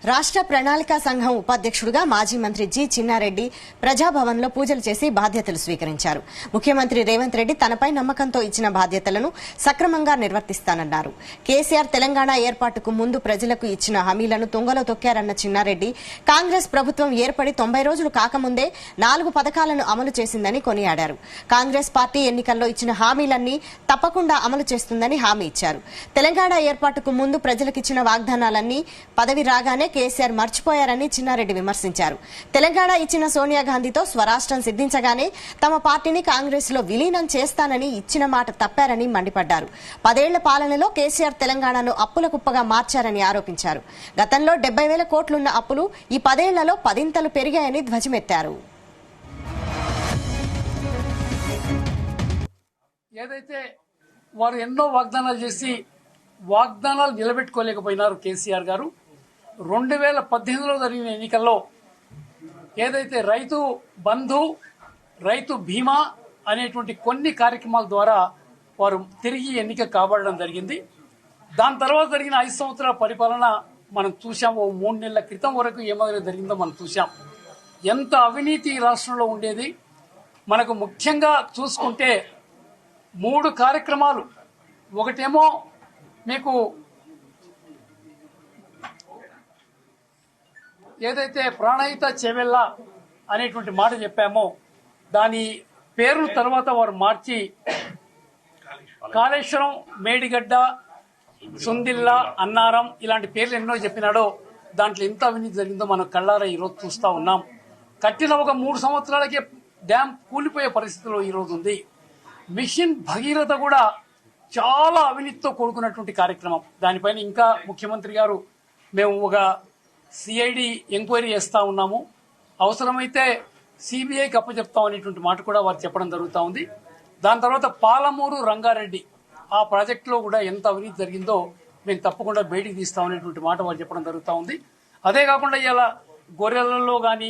రాష్ట్ర ప్రణాళికా సంఘం ఉపాధ్యక్షుడిగా మాజీ మంత్రి జి చిన్నారెడ్డి ప్రజాభవన్లో పూజలు చేసి బాధ్యతలు స్వీకరించారు. ముఖ్యమంత్రి రేవంత్ రెడ్డి తనపై నమ్మకంతో ఇచ్చిన బాధ్యతలను సక్రమంగా నిర్వర్తిస్తానన్నారు. కేసీఆర్ తెలంగాణ ఏర్పాటుకు ముందు ప్రజలకు ఇచ్చిన హామీలను తుంగలో తొక్కారన్న చిన్నారెడ్డి కాంగ్రెస్ ప్రభుత్వం ఏర్పడి 90 రోజులు కాకముందే 4 పథకాలను అమలు చేసిందని కొనియాడారు. కాంగ్రెస్ పార్టీ ఎన్నికల్లో ఇచ్చిన హామీలన్నీ తప్పకుండా అమలు చేస్తుందని హామీ ఇచ్చారు. తెలంగాణ ఏర్పాటుకు ముందు ప్రజలకిచ్చిన వాగ్దానాలన్నీ పదవి రాగానే కేసీఆర్ మర్చిపోయారని చిన్నారెడ్డి విమర్శించారు. తెలంగాణ ఇచ్చిన సోనియా గాంధీతో స్వరాష్ట్రం సిద్ధించగానే తమ పార్టీని కాంగ్రెస్ లో విలీనం చేస్తానని ఇచ్చిన మాట తప్పారని మండిపడ్డారు. 10 ఏళ్ల పాలనలో కేసీఆర్ తెలంగాణను అప్పుల కుప్పగా మార్చారని ఆరోపించారు. గతంలో 70,000 కోట్లున్న అప్పులు ఈ 10 ఏళ్లలో 10 పెరిగాయని ధ్వజమెత్తారు. ఏదైతే వారు ఎన్నో వాగ్దానాలు చేసి వాగ్దానాలు నిలబెట్టుకోలేకపోయినారు కేసీఆర్ గారు 2018లో జరిగిన ఎన్నికల్లో ఏదైతే రైతు బంధు రైతు బీమా అనేటువంటి కొన్ని కార్యక్రమాల ద్వారా వారు తిరిగి ఎన్నిక కాబడడం జరిగింది. దాని తర్వాత జరిగిన 5 సంవత్సరాల పరిపాలన మనం చూసాం. 3 నెలల క్రితం వరకు ఏమైనా జరిగిందో మనం చూసాం. ఎంత అవినీతి ఈ రాష్ట్రంలో ఉండేది. మనకు ముఖ్యంగా చూసుకుంటే 3 కార్యక్రమాలు. ఒకటేమో మీకు ఏదైతే ప్రాణహిత చేవెళ్ళ అనేటువంటి మాట చెప్పామో దాని పేరును తర్వాత వారు మార్చి కాళేశ్వరం, మేడిగడ్డ, సుందిల్ల, అన్నారం ఇలాంటి పేర్లు ఎన్నో చెప్పినాడో దాంట్లో ఎంత అవినీతి జరిగిందో మనం కళ్ళారా ఈరోజు చూస్తా ఉన్నాం. కట్టిన ఒక 3 సంవత్సరాలకే డ్యాం కూలిపోయే పరిస్థితిలో ఈరోజు ఉంది. మిషన్ భగీరథ కూడా చాలా అవినీతితో కూడుకున్నటువంటి కార్యక్రమం. దానిపైన ఇంకా ముఖ్యమంత్రి గారు మేము ఒక సిఐడి ఎంక్వైరీ చేస్తా ఉన్నాము, అవసరమైతే సిబిఐకి అప్పచెప్తాం అనేటువంటి మాట కూడా వారు చెప్పడం జరుగుతూ ఉంది. దాని తర్వాత పాలమూరు రంగారెడ్డి ఆ ప్రాజెక్టులో కూడా ఎంత అవినీతి జరిగిందో మేము తప్పకుండా బయటికి తీస్తాం అనేటువంటి మాట వారు చెప్పడం జరుగుతూ ఉంది. అదే కాకుండా ఇలా గొర్రెలలో కానీ